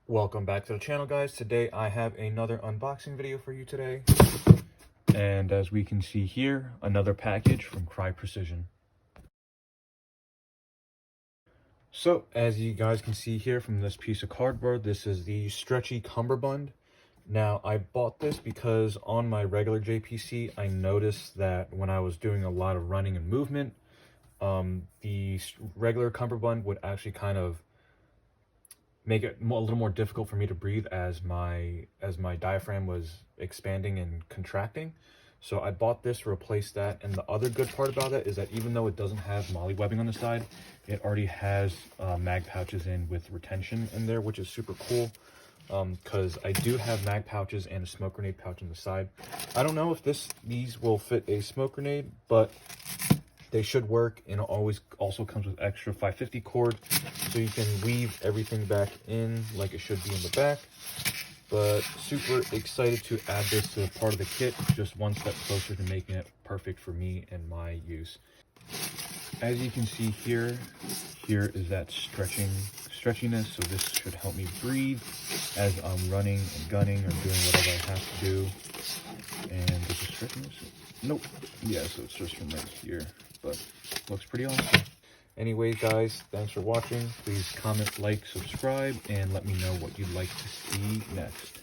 Welcome back to the channel, guys. Today I have another unboxing video for you today. And as we can see here, another package from Crye Precision. So as you guys can see here from this piece of cardboard, this is the stretchy Cummerbund. Now I bought this because on my regular JPC, I noticed that when I was doing a lot of running and movement, the regular Cummerbund would actually kind of make it a little more difficult for me to breathe as my diaphragm was expanding and contracting. So I bought this to replace that. And the other good part about it is that even though it doesn't have MOLLE webbing on the side, it already has mag pouches in with retention in there, which is super cool. Because I do have mag pouches and a smoke grenade pouch on the side. I don't know if these will fit a smoke grenade, but they should work, and it also comes with extra 550 cord, so you can weave everything back in like it should be in the back. But super excited to add this to part of the kit, just one step closer to making it perfect for me and my use. As you can see here is that stretchiness, so this should help me breathe as I'm running and gunning or doing whatever I have to do. And this is stretchiness. Nope. Yeah, so it's just from right here, but looks pretty awesome. Anyways, guys, thanks for watching. Please comment, like, subscribe, and let me know what you'd like to see next.